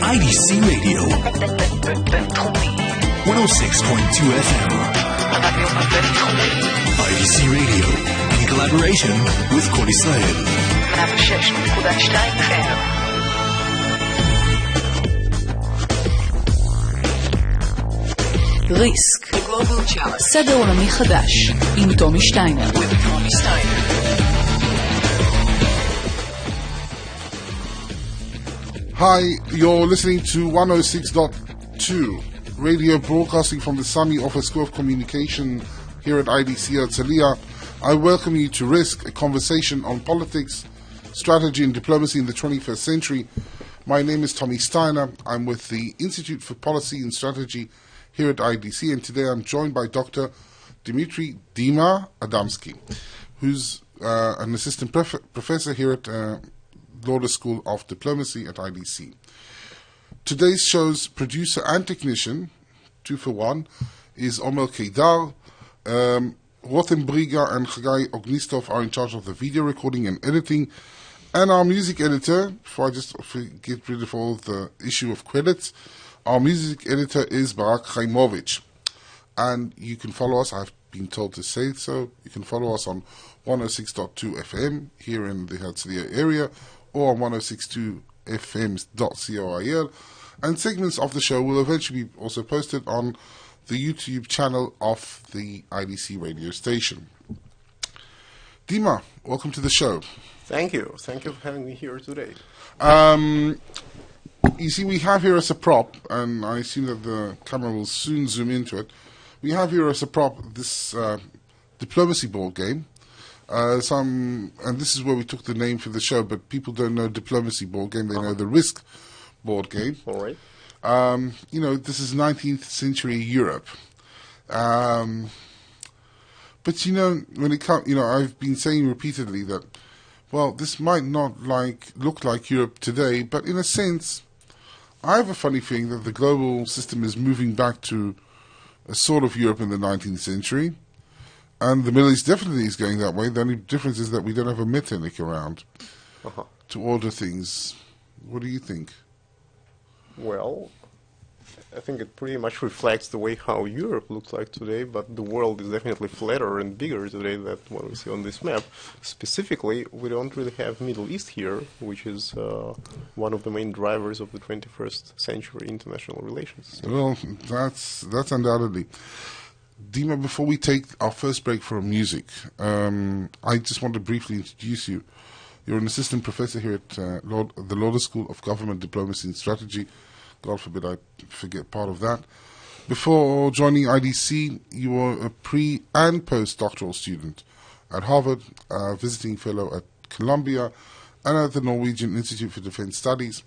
IDC Radio 106.2 FM. IDC Radio in collaboration with Kol Israel. ריסק, סדר עולמי חדש, עם תומי שטיינר. Hi, you're listening to 106.2 radio broadcasting from the Sammy Ofer School of Communication here at IDC Herzliya. I welcome you to Risk, a conversation on politics, strategy and diplomacy in the 21st century. My name is Tommy Steiner. I'm with the Institute for Policy and Strategy here at IDC, and today I'm joined by Dr. Dima Adamsky, who's an assistant professor here at Lauder School of Diplomacy at IDC. Today's show's producer and technician, 2 for 1, is Omer Kedar. Rotem Briga and Chagai Ognistov are in charge of the video recording and editing. And our music editor, before I just get rid of all the issue of credits, our music editor is Barak Chaimovich. And you can follow us, I've been told to say so, you can follow us on 106.2 FM here in the Herzliya area, or on 106.2 fms.coil, and segments of the show will eventually be also posted on the YouTube channel of the IDC radio station. Dima, welcome to the show. Thank you. Thank you for having me here today. You see, we have here as a prop, and I assume that the camera will soon zoom into it, we have here as a prop this diplomacy board game. And this is where we took the name for the show, but people don't know diplomacy board game, they know the Risk board game. All right. This is 19th century Europe. But when it comes, I've been saying repeatedly that, well, this might not look like Europe today, but in a sense, I have a funny feeling that the global system is moving back to a sort of Europe in the 19th century. And the Middle East definitely is going that way. The only difference is that we don't have a Metternich around to order things. What do you think? Well, I think it pretty much reflects the way how Europe looks like today, but the world is definitely flatter and bigger today than what we see on this map. Specifically, we don't really have Middle East here, which is one of the main drivers of the 21st century international relations. Well, that's undoubtedly. Dima, before we take our first break for music, I just want to briefly introduce you. You're an assistant professor here at the Lauder School of Government Diplomacy and Strategy. God forbid I forget part of that. Before joining IDC, you were a pre- and post-doctoral student at Harvard, a visiting fellow at Columbia, and at the Norwegian Institute for Defense Studies.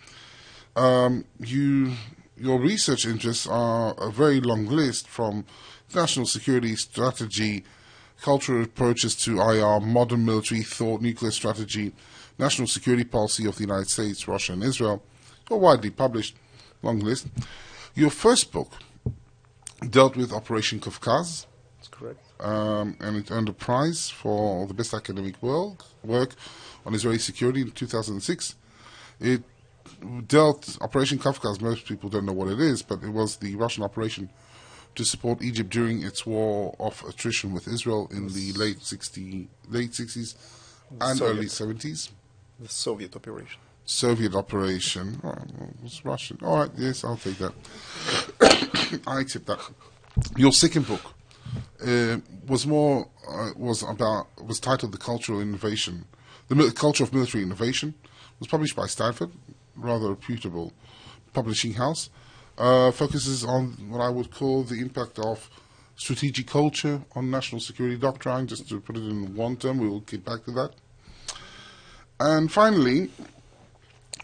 Your research interests are a very long list, from national security strategy, cultural approaches to IR, modern military thought, nuclear strategy, national security policy of the United States, Russia, and Israel. You're widely published, long list. Your first book dealt with Operation Kavkaz. That's correct. And it earned a prize for the best academic work on Israeli security in 2006. It dealt, Operation Kavkaz, most people don't know what it is, but it was the Russian operation to support Egypt during its war of attrition with Israel in the late 60s and early 70s. The Soviet operation. Oh, it was Russian. All right, yes, I'll take that. I accept that. Your second book was titled "The Cultural Innovation," the Culture of Military Innovation. It was published by Stanford, rather reputable publishing house. Focuses on what I would call the impact of strategic culture on national security doctrine, just to put it in one term. We will get back to that. And finally,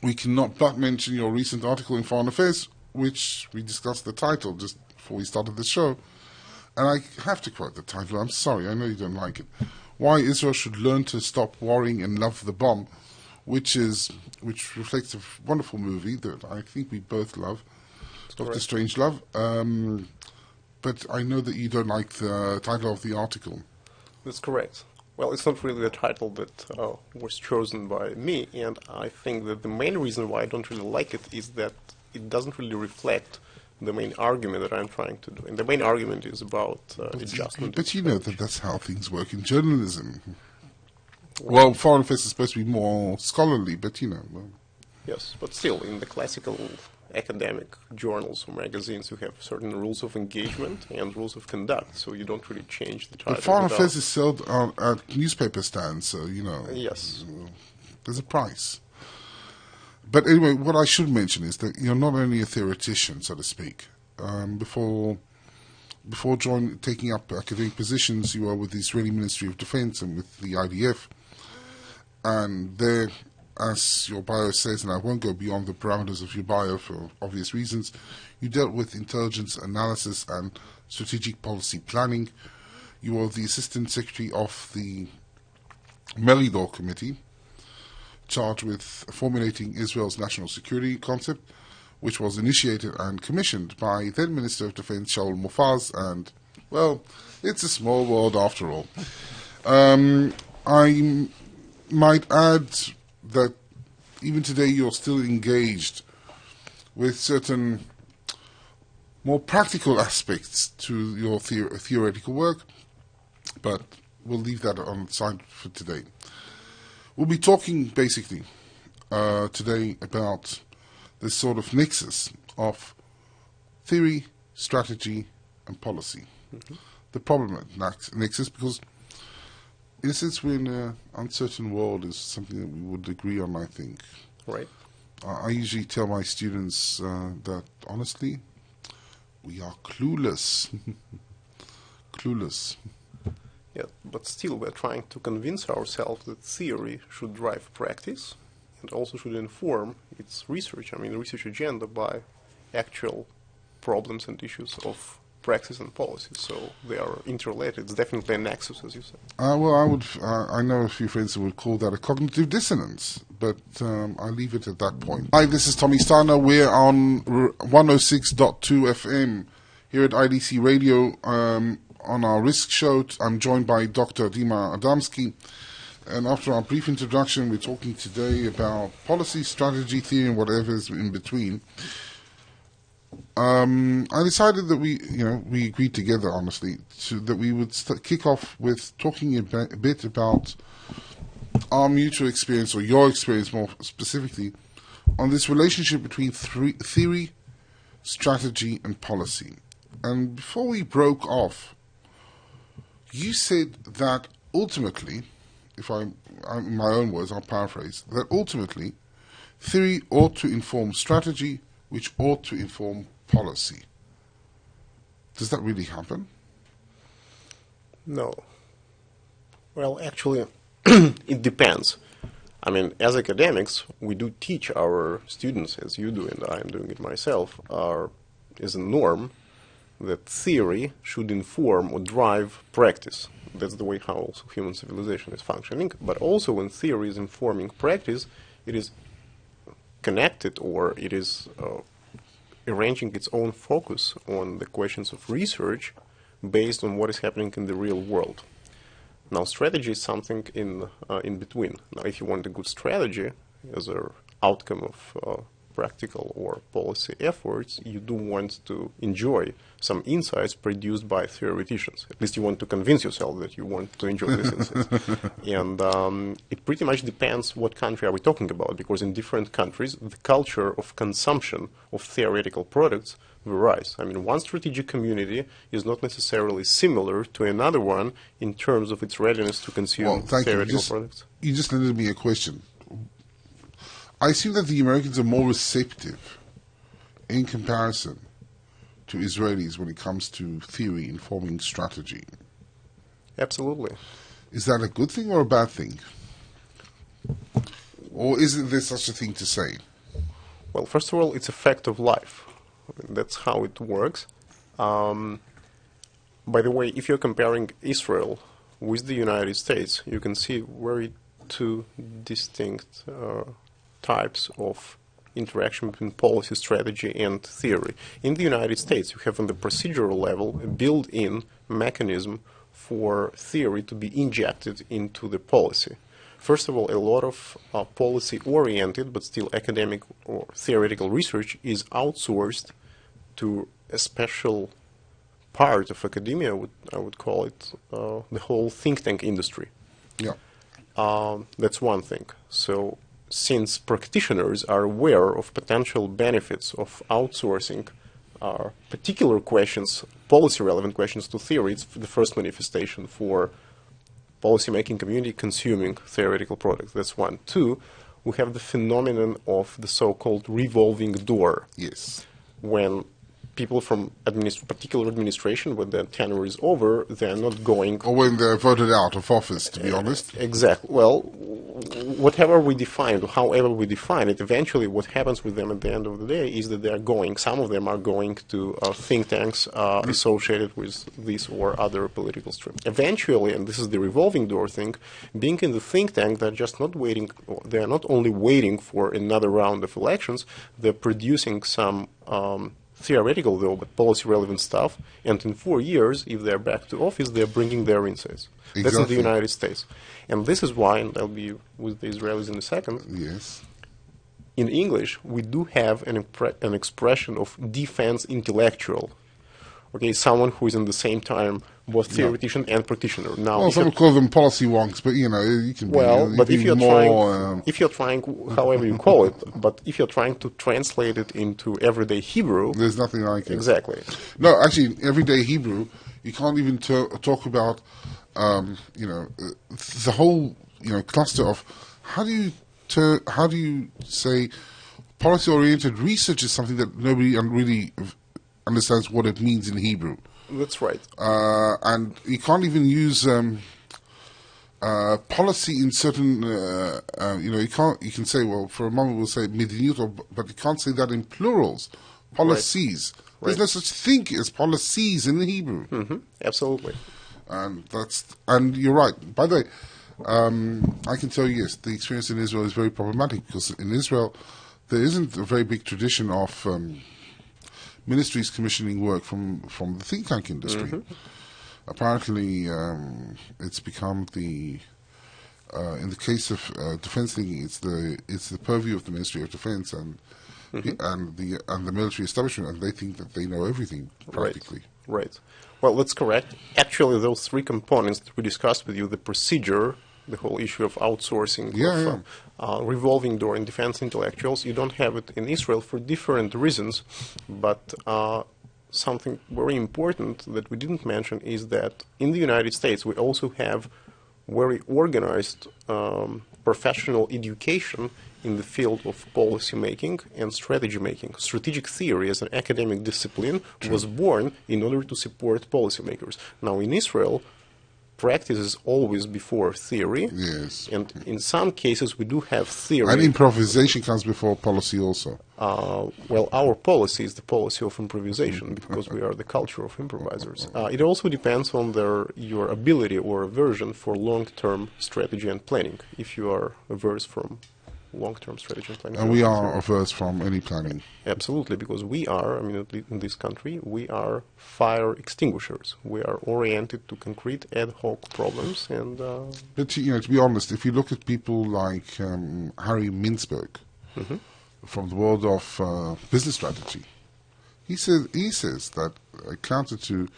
we cannot but mention your recent article in Foreign Affairs, which we discussed the title just before we started the show. And I have to quote the title. I'm sorry, I know you don't like it. Why Israel Should Learn to Stop Worrying and Love the Bomb, which reflects a wonderful movie that I think we both love, Dr. Strangelove. But I know that you don't like the title of the article. That's correct. Well, it's not really the title that was chosen by me, and I think that the main reason why I don't really like it is that it doesn't really reflect the main argument that I'm trying to do. And the main argument is about adjustment. But you know that that's how things work in journalism. Well, foreign affairs is supposed to be more scholarly, but you know. Well. Yes, but still, in the classical academic journals or magazines, you have certain rules of engagement and rules of conduct, so you don't really change the title. But foreign affairs is sold at newspaper stands, so, you know. Yes. There's a price. But anyway, what I should mention is that you're not only a theoretician, so to speak. Before taking up academic positions, you were with the Israeli Ministry of Defense and with the IDF. And there, as your bio says, and I won't go beyond the parameters of your bio for obvious reasons, you dealt with intelligence analysis and strategic policy planning. You were the Assistant Secretary of the Melidor Committee, charged with formulating Israel's national security concept, which was initiated and commissioned by then Minister of Defense Shaul Mofaz, and, well, it's a small world after all. I might add that even today you're still engaged with certain more practical aspects to your theoretical work, but we'll leave that on the side for today. We'll be talking basically today about this sort of nexus of theory, strategy, and policy. Mm-hmm. The problem at nexus, because in a sense we're in an uncertain world, is something that we would agree on, I think. Right. I usually tell my students that, honestly, we are clueless. Clueless. Yeah, but still we're trying to convince ourselves that theory should drive practice and also should inform its research, research agenda by actual problems and issues of practice and policy. So they are interrelated. It's definitely a nexus, as you said. Well, I know a few friends who would call that a cognitive dissonance, but I'll leave it at that point. Hi, this is Tommy Steiner. We're on 106.2 FM here at IDC Radio. On our Risk Show, I'm joined by Dr. Dima Adamsky. And after our brief introduction, we're talking today about policy, strategy, theory, and whatever is in between. I decided that we agreed together, honestly, that we would kick off with talking a bit about our mutual experience, or your experience more specifically, on this relationship between theory, strategy, and policy. And before we broke off, you said that ultimately, if in my own words, I'll paraphrase, that ultimately theory ought to inform strategy, which ought to inform policy. Does that really happen? No. Well, actually, it depends. As academics, we do teach our students, as you do and I am doing it myself, as a norm, that theory should inform or drive practice. That's the way how also human civilization is functioning. But also when theory is informing practice, it is connected, or it is arranging its own focus on the questions of research based on what is happening in the real world. Now, strategy is something in between. Now, if you want a good strategy as an outcome of practical or policy efforts, you do want to enjoy some insights produced by theoreticians. At least you want to convince yourself that you want to enjoy these insights. And it pretty much depends what country are we talking about, because in different countries, the culture of consumption of theoretical products varies. One strategic community is not necessarily similar to another one in terms of its readiness to consume theoretical products. You just landed me a question. I assume that the Americans are more receptive in comparison to Israelis when it comes to theory informing strategy. Absolutely. Is that a good thing or a bad thing? Or isn't there such a thing to say? Well, first of all, it's a fact of life. That's how it works. By the way, if you're comparing Israel with the United States, you can see very two distinct types of interaction between policy, strategy, and theory. In the United States, you have on the procedural level a built-in mechanism for theory to be injected into the policy. First of all, a lot of policy-oriented but still academic or theoretical research is outsourced to a special part of academia, I would call it the whole think tank industry. Yeah. That's one thing. So since practitioners are aware of potential benefits of outsourcing particular questions, policy-relevant questions to theory, it's the first manifestation for policymaking community consuming theoretical products. That's one. Two, we have the phenomenon of the so-called revolving door. Yes. When people from particular administration, when their tenure is over, they are not going... Or when they're voted out of office, to be honest. Exactly. Well, whatever we define, however we define it, eventually what happens with them at the end of the day is that they are going, some of them are going to think tanks associated with this or other political stream. Eventually, and this is the revolving door thing, being in the think tank, they're just not waiting, they are not only waiting for another round of elections, they're producing some theoretical, though, but policy-relevant stuff, and in 4 years, if they're back to office, they're bringing their insights. Exactly. That's in the United States. And this is why, and I'll be with the Israelis in a second, Yes. in English, we do have an expression of defense intellectual. Okay, someone who is in the same time both theoretician and practitioner. Now, Well, some would call them policy wonks, but you know, you can but if you're more, trying, however you call it, but if you're trying to translate it into everyday Hebrew, there's nothing like it. exactly. No, actually, in everyday Hebrew, you can't even talk about, the whole, cluster of how do you say policy-oriented research is something that nobody really understands what it means in Hebrew. That's right. And you can't even use policy in certain, you can say, well, for a moment we'll say medinut, but you can't say that in plurals. Policies. Right. There's no such thing as policies in the Hebrew. Mm-hmm. Absolutely. And you're right. By the way, I can tell you, yes, the experience in Israel is very problematic because in Israel there isn't a very big tradition of ministries commissioning work from the think tank industry. Mm-hmm. Apparently, it's become in the case of defense thinking, it's the purview of the Ministry of Defense and the military establishment, and they think that they know everything practically. Right. Well, that's correct. Actually, those three components that we discussed with you, the procedure, the whole issue of outsourcing, revolving door in defense intellectuals, you don't have it in Israel for different reasons, but something very important that we didn't mention is that in the United States we also have very organized professional education in the field of policy making and strategy making. Strategic theory as an academic discipline was born in order to support policymakers. Now in Israel, practice is always before theory. Yes. And in some cases we do have theory. And improvisation comes before policy also. Well, our policy is the policy of improvisation because we are the culture of improvisers. It also depends on your ability or aversion for long-term strategy and planning. If you are averse from long-term strategy and planning. And we are averse from any planning. Absolutely, because we are, at least in this country, we are fire extinguishers. We are oriented to concrete ad hoc problems. And But, to be honest, if you look at people like Harry Mintzberg, from the world of business strategy, he says that counter to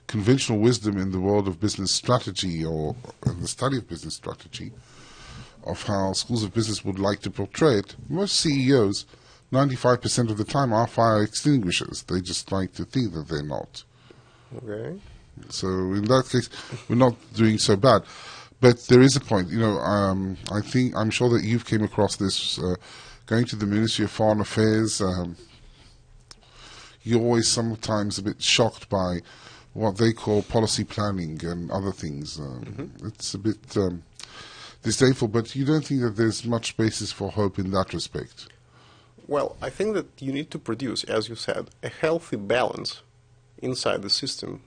conventional wisdom in the world of business strategy or in the study of business strategy, of how schools of business would like to portray it, most CEOs, 95% of the time, are fire extinguishers. They just like to think that they're not. Okay. So in that case, we're not doing so bad. But there is a point. I'm sure that you've came across this going to the Ministry of Foreign Affairs. You're always sometimes a bit shocked by what they call policy planning and other things. It's a bit disdainful, but you don't think that there's much basis for hope in that respect? Well, I think that you need to produce, as you said, a healthy balance inside the system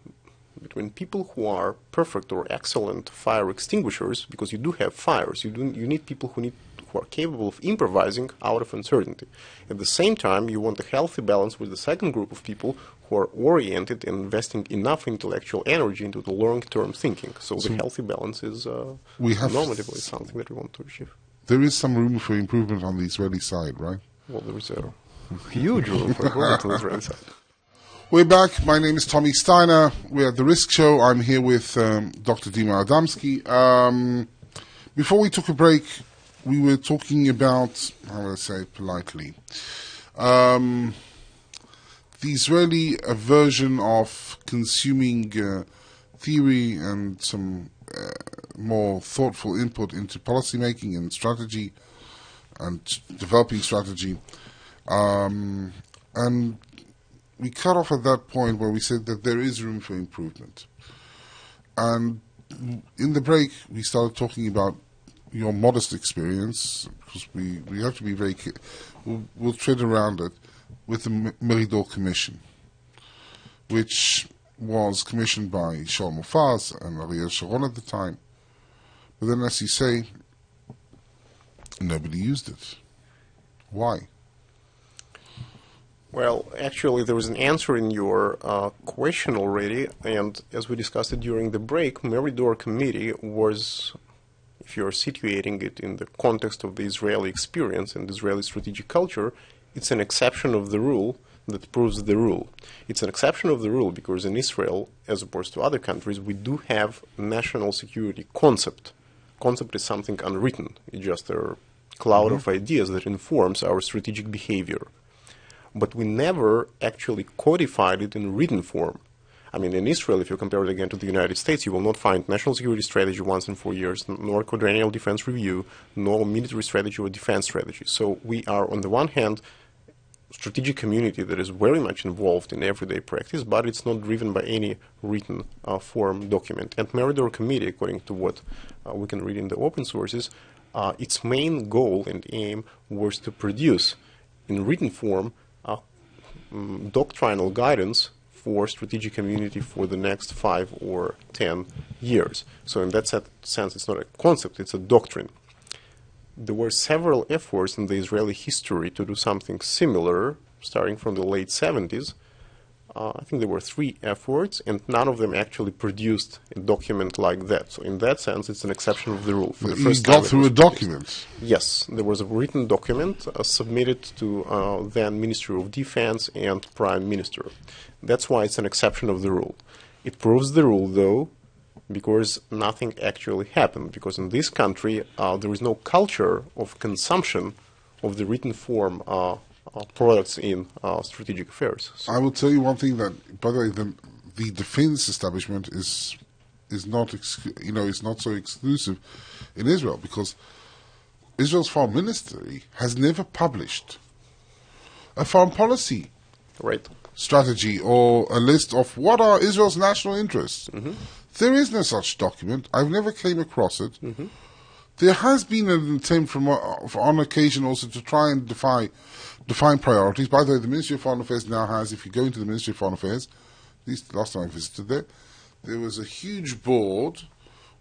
between people who are perfect or excellent fire extinguishers, because you do have fires. You need people who who are capable of improvising out of uncertainty. At the same time, you want a healthy balance with the second group of people who are oriented and investing enough intellectual energy into the long-term thinking. So the healthy balance is normatively something that we want to achieve. There is some room for improvement on the Israeli side, right? Well, there is a huge room for improvement on the Israeli side. We're back. My name is Tommy Steiner. We're at the Risk Show. I'm here with Dr. Dima Adamsky. Before we took a break, we were talking about, how do I say it politely, the Israeli version of consuming theory and some more thoughtful input into policy making and strategy and developing strategy. And we cut off at that point where we said that there is room for improvement. And in the break, we started talking about your modest experience, because we have to be very we'll tread around it, with the Meridor Commission, which was commissioned by Shaul Mofaz and Ariel Sharon at the time. But then, as you say, nobody used it. Why? Well, actually, there was an answer in your question already, and as we discussed it during the break, Meridor Committee was, if you're situating it in the context of the Israeli experience and Israeli strategic culture, it's an exception of the rule that proves the rule. It's an exception of the rule because in Israel, as opposed to other countries, we do have national security concept. Concept is something unwritten. It's just a cloud of ideas that informs our strategic behavior. But we never actually codified it in written form. I mean, in Israel, if you compare it again to the United States, you will not find national security strategy once in 4 years, nor quadrennial defense review, nor military strategy or defense strategy. So we are, on the one hand, strategic community that is very much involved in everyday practice, but it's not driven by any written form document. And Meridor Committee, according to what we can read in the open sources, its main goal and aim was to produce, in written form, doctrinal guidance for strategic community for the next 5 or 10 years. So in that sense, it's not a concept, it's a doctrine. There were several efforts in the Israeli history to do something similar, starting from the late 70s. I think there were 3 efforts, and none of them actually produced a document like that. So in that sense, it's an exception of the rule. For the first time, got through a document? Yes, there was a written document submitted to then Ministry of Defense and Prime Minister. That's why it's an exception of the rule. It proves the rule, though, because nothing actually happened. Because in this country, there is no culture of consumption of the written form products in strategic affairs. So I will tell you one thing that, by the way, the defense establishment is not is not so exclusive in Israel, because Israel's foreign ministry has never published a foreign policy strategy or a list of what are Israel's national interests. There is no such document. I've never came across it. There has been an attempt on occasion also to try and define priorities. By the way, the Ministry of Foreign Affairs now has, if you go into the Ministry of Foreign Affairs, at least last time I visited there was a huge board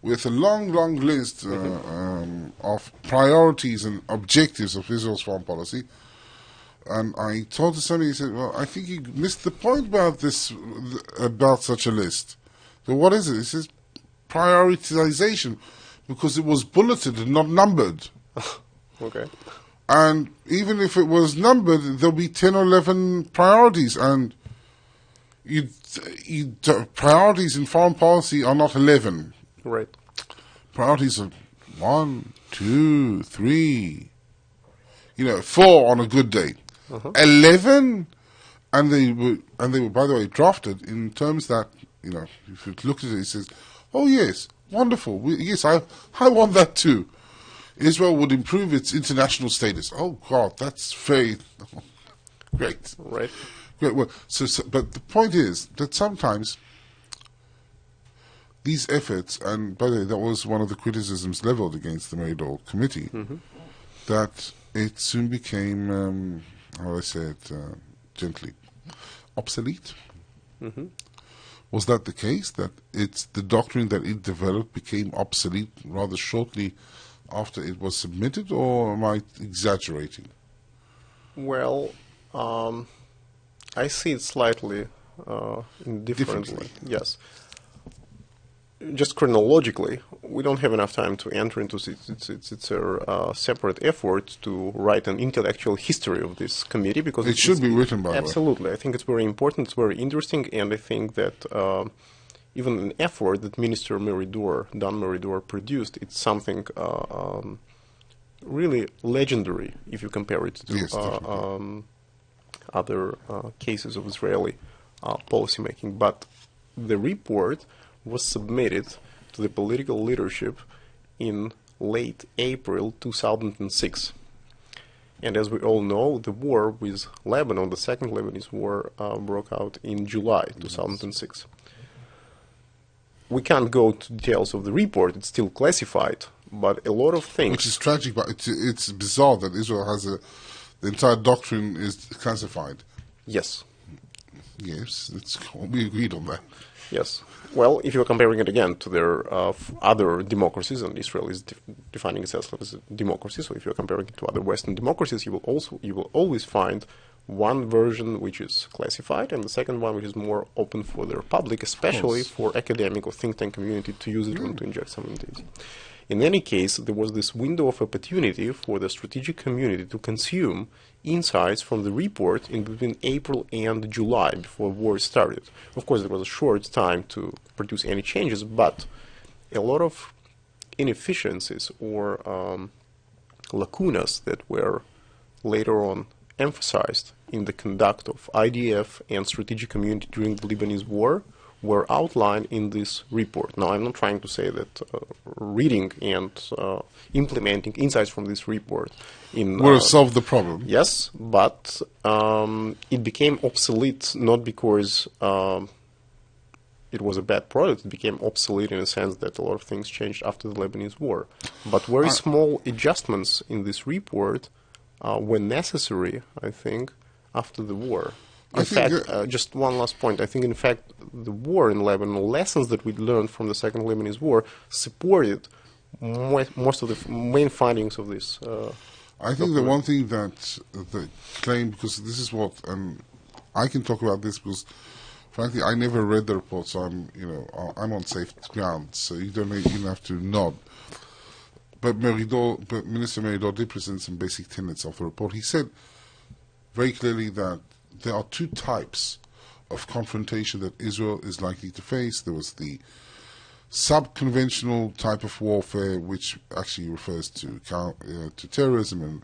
with a long list of priorities and objectives of Israel's foreign policy. And I told somebody, he said, well, I think you missed the point about such a list. So what is it? It says prioritization, because it was bulleted and not numbered. Okay. And even if it was numbered, there'll be 10 or 11 priorities. And priorities in foreign policy are not 11. Right. Priorities are 1, 2, 3, 4 on a good day. 11, and they were, by the way, drafted in terms that, if you look at it, it says, oh yes, wonderful, yes, I want that too. Israel would improve its international status. Oh God, that's very great. Right. Great. Well, but the point is that sometimes these efforts, and by the way, that was one of the criticisms leveled against the Meridor Committee, that it soon became, how do I say it gently, obsolete. Was that the case, that the doctrine that it developed became obsolete rather shortly after it was submitted, or am I exaggerating? Well, I see it slightly differently. Yes. Just chronologically, we don't have enough time to enter into it. It's a separate effort to write an intellectual history of this committee, because it should be written, by the way. Absolutely. I think it's very important, it's very interesting, and I think that even an effort that Minister Meridor, Dan Meridor, produced, it's something really legendary if you compare it to other cases of Israeli policymaking. But the report was submitted to the political leadership in late April 2006. And as we all know, the war with Lebanon, the Second Lebanese War, broke out in July 2006. We can't go to details of the report, it's still classified, but a lot of things... Which is tragic, but it's bizarre that Israel has the entire doctrine is classified. Yes. Yes, we agreed on that. Yes. Well, if you're comparing it again to their other democracies, and Israel is defining itself as a democracy, so if you're comparing it to other Western democracies, you will always find one version which is classified, and the second one which is more open for the public, especially for academic or think tank community to use it and to inject some ideas. In any case, there was this window of opportunity for the strategic community to consume insights from the report in between April and July, before war started. Of course, there was a short time to produce any changes, but a lot of inefficiencies or lacunas that were later on emphasized in the conduct of IDF and strategic community during the Lebanese war were outlined in this report. Now, I'm not trying to say that reading and implementing insights from this report would have solved the problem. Yes, but it became obsolete not because it was a bad product. It became obsolete in a sense that a lot of things changed after the Lebanese war. But very small adjustments in this report were necessary, I think, after the war. In fact, just one last point. I think, in fact, the war in Lebanon, lessons that we learned from the Second Lebanese War, supported most of the main findings of this. I think the one thing that the claim, because this is what, I can talk about this because, frankly, I never read the report, so I'm on safe ground. So you don't even have to nod. But Minister Meridor did present some basic tenets of the report. He said very clearly that there are two types of confrontation that Israel is likely to face. There was the sub-conventional type of warfare, which actually refers to terrorism and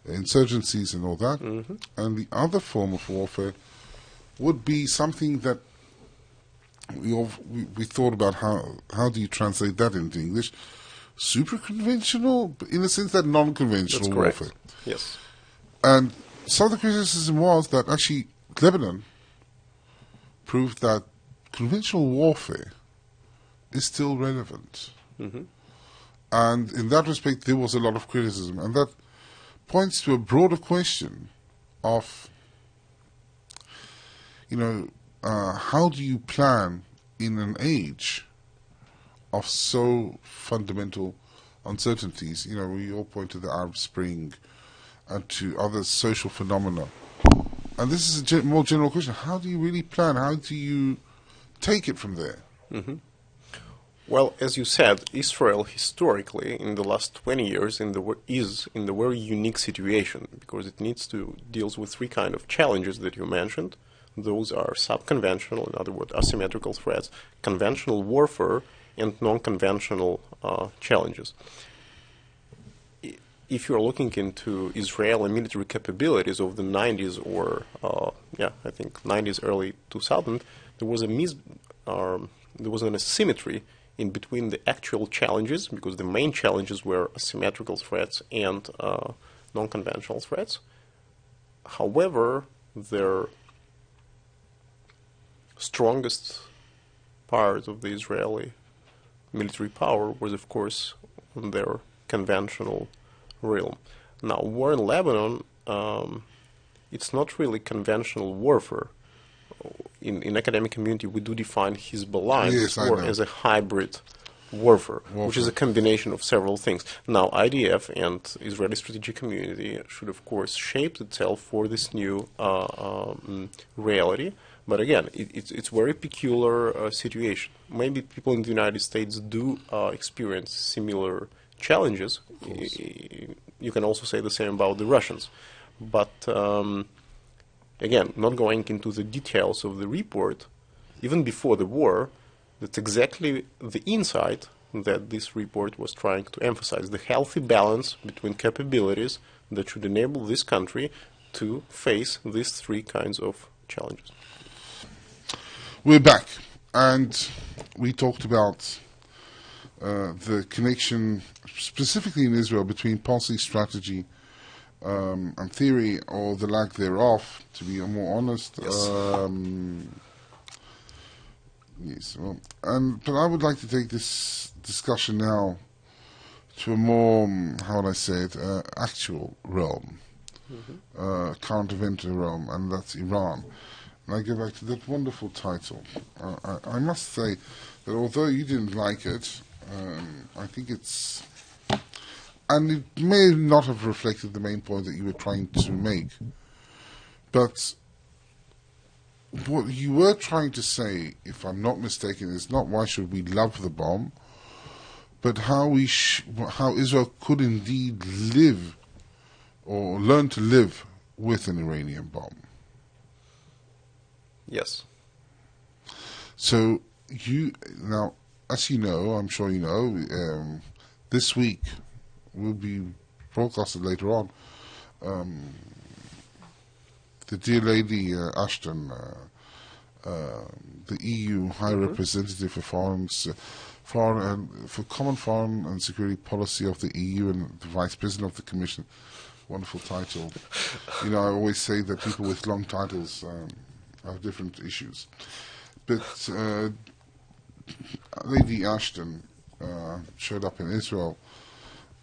insurgencies and all that. Mm-hmm. And the other form of warfare would be something that we thought about how do you translate that into English? Super conventional, in the sense that non-conventional warfare. Yes. And some of the criticism was that actually Lebanon proved that conventional warfare is still relevant. Mm-hmm. And in that respect, there was a lot of criticism. And that points to a broader question of, how do you plan in an age of so fundamental uncertainties? We all point to the Arab Spring and to other social phenomena. And this is a more general question. How do you really plan? How do you take it from there? Mm-hmm. Well, as you said, Israel historically, in the last 20 years, is in the very unique situation because it deals with three kinds of challenges that you mentioned. Those are sub-conventional, in other words, asymmetrical threats, conventional warfare, and non-conventional challenges. If you're looking into Israeli military capabilities of the 90s or, I think 90s, early 2000, there was an asymmetry in between the actual challenges, because the main challenges were asymmetrical threats and non-conventional threats. However, their strongest part of the Israeli military power was, of course, on their conventional realm. Now, war in Lebanon, it's not really conventional warfare. In academic community, we do define Hezbollah as a hybrid warfare, which is a combination of several things. Now, IDF and Israeli strategic community should, of course, shape itself for this new reality. But again, it's very peculiar situation. Maybe people in the United States do experience similar challenges. You can also say the same about the Russians. But again, not going into the details of the report, even before the war, that's exactly the insight that this report was trying to emphasize, the healthy balance between capabilities that should enable this country to face these three kinds of challenges. We're back, and we talked about the connection, specifically in Israel, between policy, strategy, and theory, or the lack thereof, to be more honest. Yes. Yes, well, but I would like to take this discussion now to a more, how would I say it, actual realm, current event realm, and that's Iran. And I go back to that wonderful title. I must say that although you didn't like it, I think it's, and it may not have reflected the main point that you were trying to make, but what you were trying to say, if I'm not mistaken, is not why should we love the bomb, but how how Israel could indeed live or learn to live with an Iranian bomb. Yes. So now, as you know, I'm sure you know, this week will be broadcasted later on. The dear lady Ashton, the EU High Representative for Common Foreign and Security Policy of the EU and the Vice President of the Commission, wonderful title. You know, I always say that people with long titles have different issues. But Lady Ashton showed up in Israel,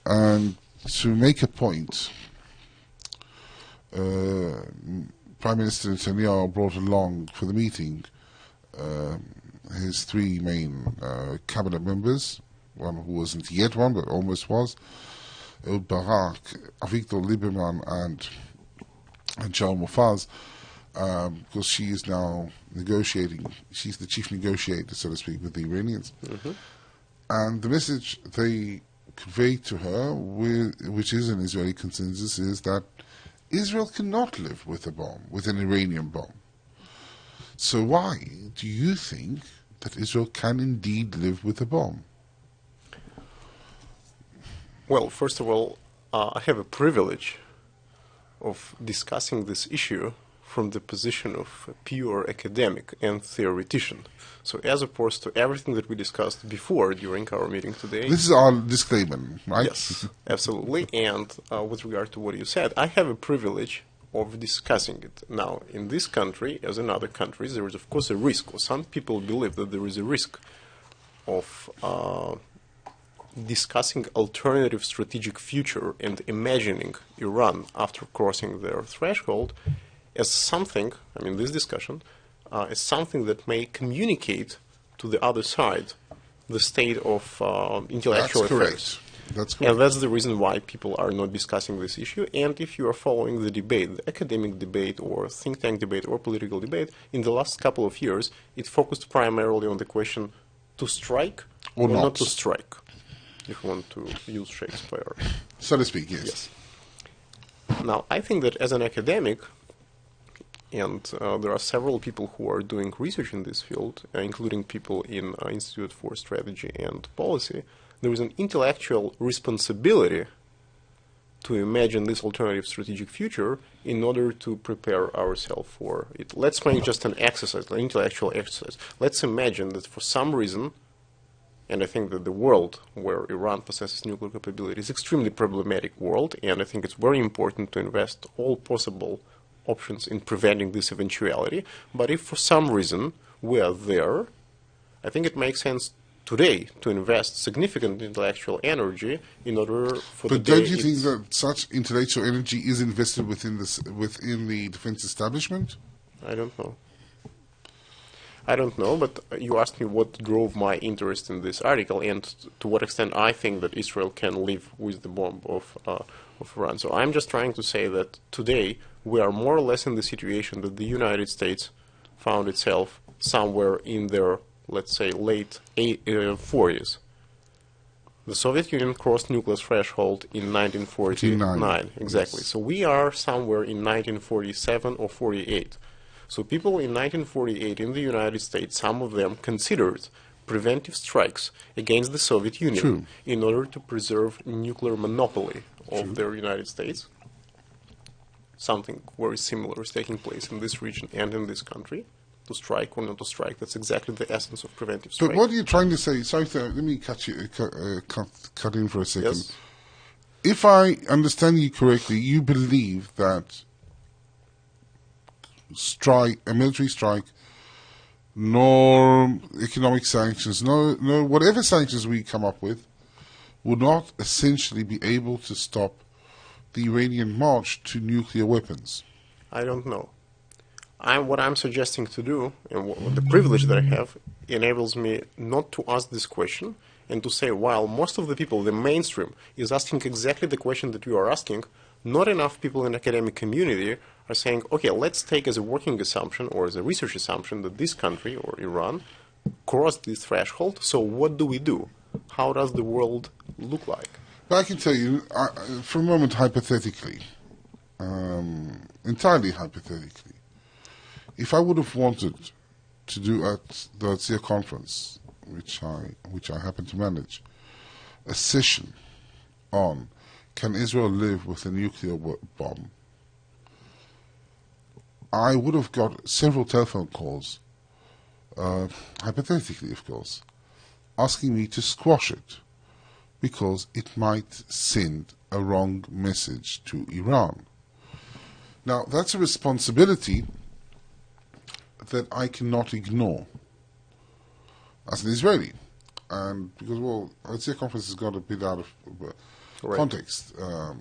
and to make a point, Prime Minister Netanyahu brought along for the meeting his three main cabinet members, one who wasn't yet one but almost was, Ehud Barak, Avigdor Lieberman, and Shaul Mofaz, because she is now negotiating. She's the chief negotiator, so to speak, with the Iranians. And the message they conveyed to her, which is an Israeli consensus, is that Israel cannot live with a bomb, with an Iranian bomb. So why do you think that Israel can indeed live with a bomb? Well, first of all, I have a privilege of discussing this issue from the position of a pure academic and theoretician. So as opposed to everything that we discussed before during our meeting today. This is our disclaimer, right? Yes, absolutely. And with regard to what you said, I have a privilege of discussing it. Now, in this country, as in other countries, there is of course a risk, or some people believe that there is a risk of discussing alternative strategic future and imagining Iran after crossing their threshold as something, I mean this discussion, as something that may communicate to the other side the state of intellectual affairs. That's correct. And that's the reason why people are not discussing this issue. And if you are following the debate, the academic debate or think tank debate or political debate, in the last couple of years, it focused primarily on the question to strike or not to strike, if you want to use Shakespeare. So to speak, yes. Now, I think that as an academic, and there are several people who are doing research in this field, including people in Institute for Strategy and Policy, there is an intellectual responsibility to imagine this alternative strategic future in order to prepare ourselves for it. Let's make just an exercise, an intellectual exercise. Let's imagine that for some reason, and I think that the world where Iran possesses nuclear capability is an extremely problematic world, and I think it's very important to invest all possible options in preventing this eventuality. But if for some reason we are there, I think it makes sense today to invest significant intellectual energy in order for But don't you think that such intellectual energy is invested within the defense establishment? I don't know. I don't know, but you asked me what drove my interest in this article and to what extent I think that Israel can live with the bomb of Iran. So I'm just trying to say that today we are more or less in the situation that the United States found itself somewhere in their, let's say, late 40s. The Soviet Union crossed nuclear threshold in 1949. Exactly. Yes. So we are somewhere in 1947 or 48. So people in 1948 in the United States, some of them considered preventive strikes against the Soviet Union True. in order to preserve nuclear monopoly of their United States. Something very similar is taking place in this region and in this country. To strike or not to strike, that's exactly the essence of preventive strike. But what are you trying to say? Sorry, let me cut in for a second. Yes. If I understand you correctly, you believe that a military strike, nor economic sanctions, no, whatever sanctions we come up with, would not essentially be able to stop the Iranian march to nuclear weapons. I don't know. What I'm suggesting to do, and the privilege that I have, enables me not to ask this question and to say, while most of the people, the mainstream, is asking exactly the question that you are asking, not enough people in the academic community are saying, okay, let's take as a working assumption or as a research assumption that this country, or Iran, crossed this threshold, so what do we do? How does the world look like? But I can tell you, for a moment, hypothetically, entirely hypothetically, if I would have wanted to do at the Herzliya conference, which I happen to manage, a session on can Israel live with a nuclear bomb, I would have got several telephone calls, hypothetically of course, asking me to squash it because it might send a wrong message to Iran. Now, that's a responsibility that I cannot ignore as an Israeli. And because, well, Herzliya conference has got a bit out of context.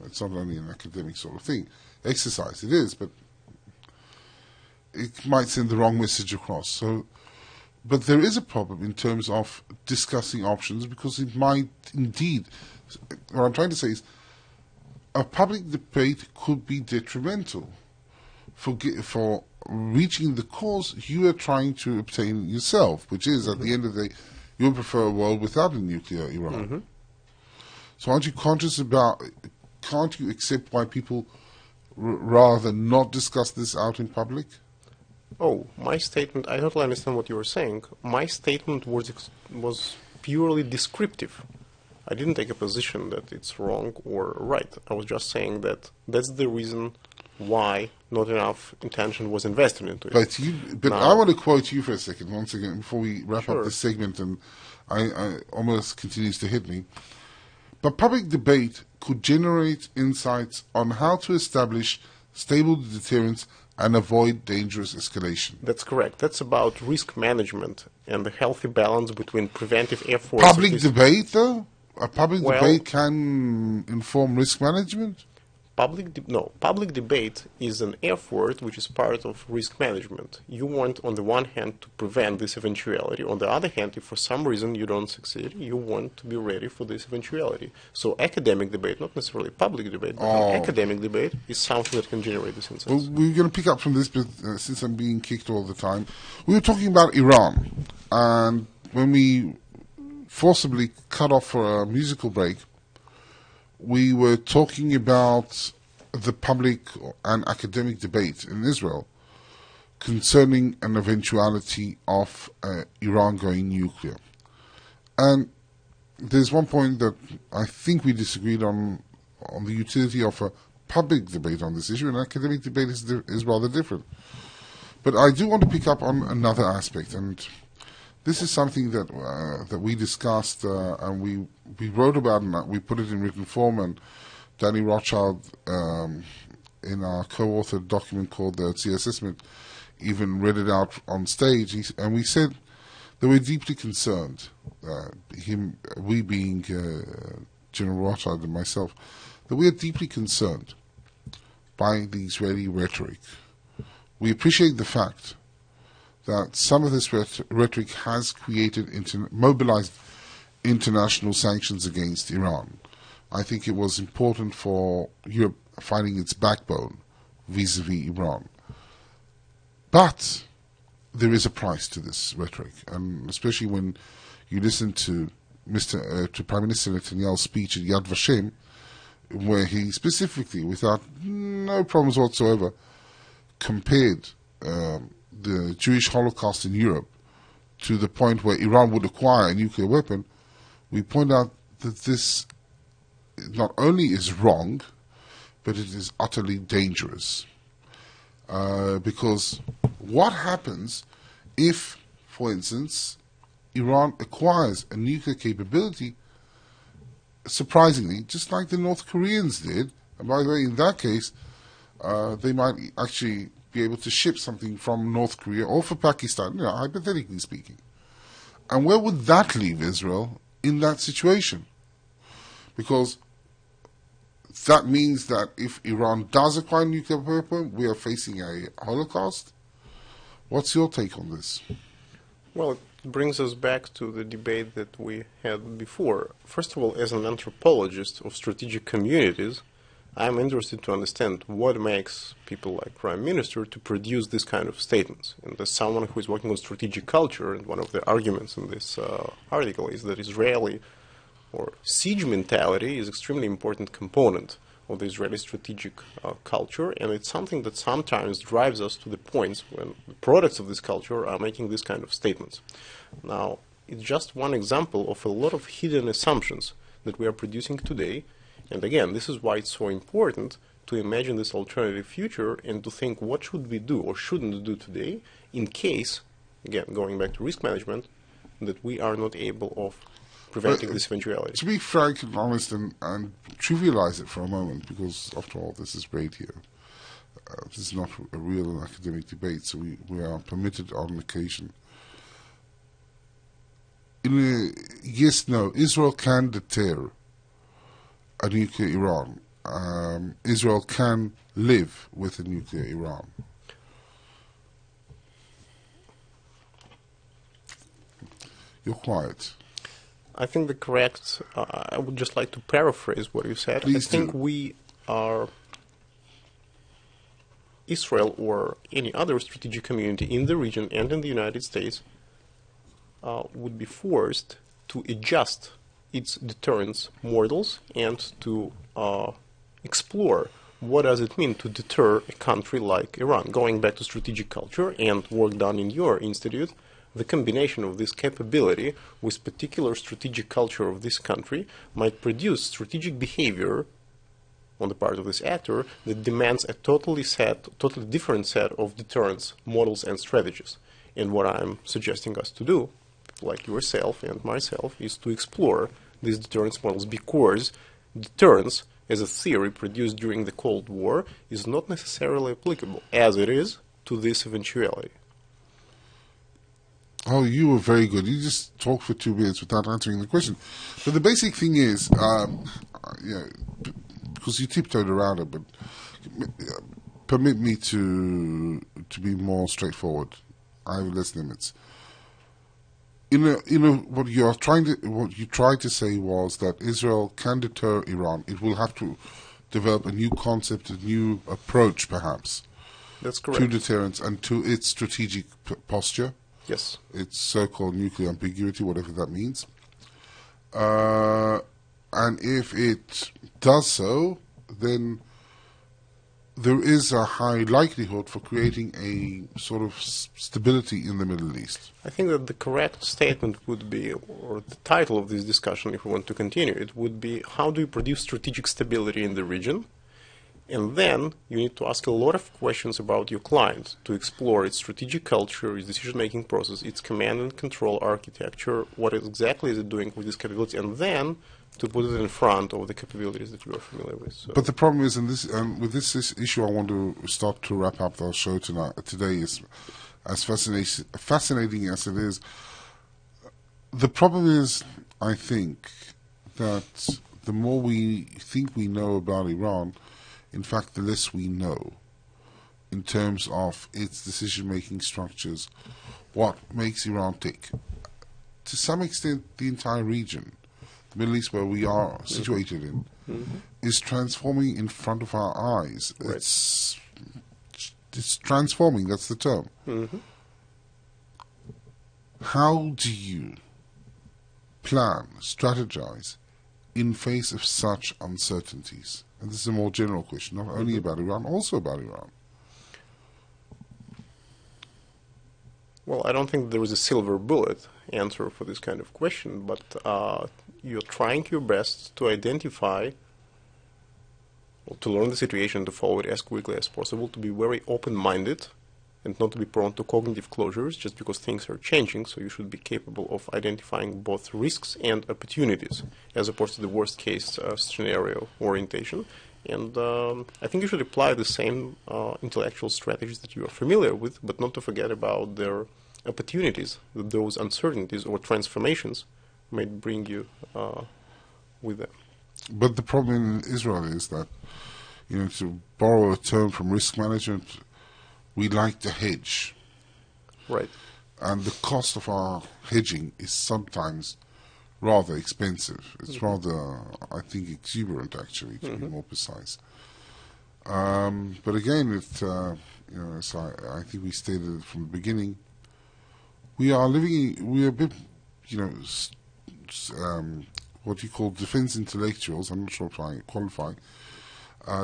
It's not only an academic sort of thing. Exercise, it is, but it might send the wrong message across. So, but there is a problem in terms of discussing options because it might indeed, what I'm trying to say is, a public debate could be detrimental for reaching the cause you are trying to obtain yourself, which is, at the end of the day, you prefer a world without a nuclear Iran. So aren't you conscious about, can't you accept why people rather not discuss this out in public? Oh, my statement, I totally understand what you were saying. My statement was purely descriptive. I didn't take a position that it's wrong or right. I was just saying that that's the reason why not enough attention was invested into it. But I want to quote you for a second, once again, before we wrap up Sure. this segment, and I almost continues to hit me. But public debate could generate insights on how to establish stable deterrence and avoid dangerous escalation. That's correct. That's about risk management and the healthy balance between preventive efforts. Public debate, though? A public Well- debate can inform risk management? Public debate is an effort which is part of risk management. You want, on the one hand, to prevent this eventuality. On the other hand, if for some reason you don't succeed, you want to be ready for this eventuality. So academic debate, not necessarily public debate, but an academic debate is something that can generate this insights. Well, we're going to pick up from this, but since I'm being kicked all the time. We were talking about Iran, and when we forcibly cut off for a musical break, we were talking about the public and academic debate in Israel concerning an eventuality of Iran going nuclear. And there's one point that I think we disagreed on the utility of a public debate on this issue, and academic debate is rather different. But I do want to pick up on another aspect, and this is something that that we discussed and we wrote about, and we put it in written form, and Danny Rothschild, in our co-authored document called the Herzliya Assessment, even read it out on stage, and we said that we're deeply concerned, we being General Rothschild and myself, that we are deeply concerned by the Israeli rhetoric. We appreciate the fact that some of this rhetoric has created mobilized international sanctions against Iran. I think it was important for Europe finding its backbone vis-a-vis Iran. But there is a price to this rhetoric, and especially when you listen to Prime Minister Netanyahu's speech at Yad Vashem, where he specifically, without no problems whatsoever, compared the Jewish Holocaust in Europe to the point where Iran would acquire a nuclear weapon. We point out that this not only is wrong, but it is utterly dangerous. Because what happens if, for instance, Iran acquires a nuclear capability, surprisingly, just like the North Koreans did, and by the way, in that case, they might actually be able to ship something from North Korea or for Pakistan, hypothetically speaking. And where would that leave Israel in that situation? Because that means that if Iran does acquire a nuclear weapon, we are facing a Holocaust. What's your take on this? Well, it brings us back to the debate that we had before. First of all, as an anthropologist of strategic communities, I'm interested to understand what makes people like Prime Minister to produce this kind of statements. And as someone who is working on strategic culture, and one of the arguments in this article is that Israeli or siege mentality is an extremely important component of the Israeli strategic culture, and it's something that sometimes drives us to the points when the products of this culture are making this kind of statements. Now, it's just one example of a lot of hidden assumptions that we are producing today, and again, this is why it's so important to imagine this alternative future and to think what should we do or shouldn't do today in case, again, going back to risk management, that we are not able of preventing this eventuality. To be frank and honest and trivialize it for a moment, because after all, this is radio. This is not a real academic debate, so we are permitted on occasion. Yes, no, Israel can deter a nuclear Iran. Israel can live with a nuclear Iran. You're quiet. I think the correct, I would just like to paraphrase what you said. Please I think do. we are, Israel or any other strategic community in the region and in the United States would be forced to adjust its deterrence models and to explore what does it mean to deter a country like Iran. Going back to strategic culture and work done in your institute, the combination of this capability with particular strategic culture of this country might produce strategic behavior on the part of this actor that demands a totally different set of deterrence models and strategies. And what I'm suggesting us to do, like yourself and myself, is to explore these deterrence models, because deterrence as a theory produced during the Cold War is not necessarily applicable as it is to this eventuality. Oh, you were very good. You just talked for 2 minutes without answering the question. But the basic thing is, because you tiptoed around it, but permit me to be more straightforward. I have less limits. What you tried to say was that Israel can deter Iran. It will have to develop a new concept, a new approach, perhaps. That's correct. To deterrence and to its strategic posture. Yes. Its so-called nuclear ambiguity, whatever that means. And if it does so, then there is a high likelihood for creating a sort of stability in the Middle East. I think that the correct statement would be, or the title of this discussion, if we want to continue, it would be, how do you produce strategic stability in the region? And then you need to ask a lot of questions about your client to explore its strategic culture, its decision-making process, its command and control architecture, what exactly is it doing with this capability, and then to put it in front of the capabilities that you are familiar with. So. But the problem is, with this issue, I want to start to wrap up our show today. Is as fascinating as it is. The problem is, I think, that the more we think we know about Iran, in fact, the less we know. in terms of its decision-making structures, what makes Iran tick. To some extent, the entire region, the Middle East where we are situated in, is transforming in front of our eyes. Right. It's transforming, that's the term. How do you plan, strategize in face of such uncertainties? And this is a more general question, not only about Iran, also about Iran. Well, I don't think there is a silver bullet answer for this kind of question, but you're trying your best to identify, or to learn the situation, to follow it as quickly as possible, to be very open-minded, and not to be prone to cognitive closures just because things are changing. So you should be capable of identifying both risks and opportunities, as opposed to the worst-case scenario orientation. And I think you should apply the same intellectual strategies that you are familiar with, but not to forget about their opportunities that those uncertainties or transformations might bring you with them. But the problem in Israel is that, to borrow a term from risk management, we like to hedge. Right. And the cost of our hedging is sometimes rather expensive. It's rather, I think, exuberant, actually, to be more precise. But again, as I think we stated from the beginning, we are a bit, what you call defense intellectuals. I'm not sure if I qualify.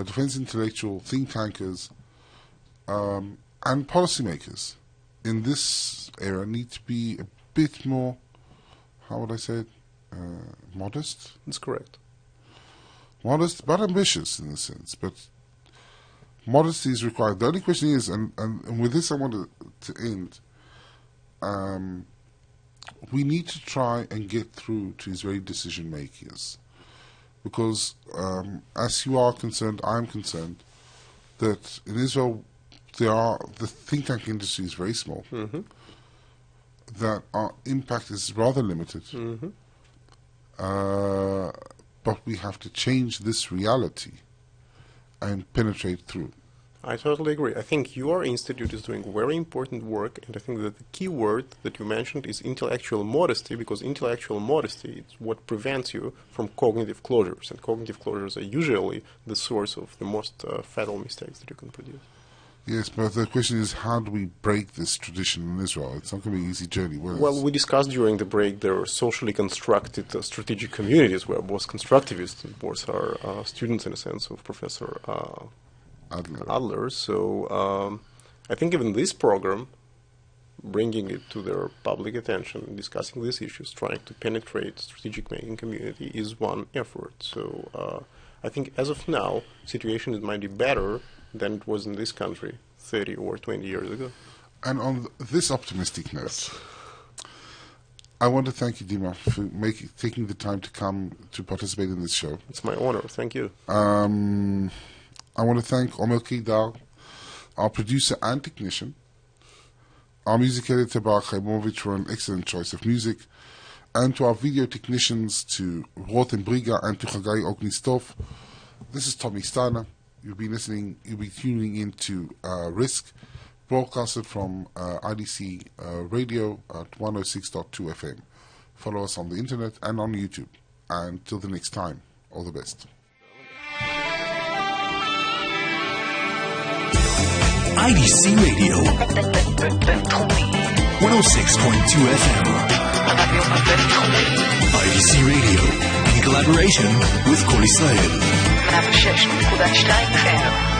Defense intellectual, think tankers, and policymakers in this era need to be a bit more, how would I say it, modest? That's correct. Modest, but ambitious in a sense. But modesty is required. The only question is, and with this I want to end, we need to try and get through to Israeli decision makers. Because as you are concerned, I'm concerned, that in Israel the think tank industry is very small, that our impact is rather limited, but we have to change this reality and penetrate through. I totally agree. I think your institute is doing very important work, and I think that the key word that you mentioned is intellectual modesty, because intellectual modesty is what prevents you from cognitive closures, and cognitive closures are usually the source of the most fatal mistakes that you can produce. Yes, but the question is, how do we break this tradition in Israel? It's not going to be an easy journey. Well, we discussed during the break there are socially constructed strategic communities where both constructivists and both are students, in a sense, of Professor Adler. So I think even this program, bringing it to their public attention, discussing these issues, trying to penetrate strategic making community is one effort. So I think as of now, situation might be better than it was in this country 30 or 20 years ago. And on this optimistic note, I want to thank you, Dima, for taking the time to come to participate in this show. It's my honor. Thank you. I want to thank Omer Kidar, our producer and technician, our music editor, Bar Chaimovich, for an excellent choice of music, and to our video technicians, to Roten Briga and to Chagai Ognistov. This is Tommy Steiner. You'll be tuning into Risk, broadcasted from IDC Radio at 106.2 FM. Follow us on the internet and on YouTube. And till the next time, all the best. IDC Radio 106.2 FM. IDC Radio in collaboration with Kol Israel 106.2 FM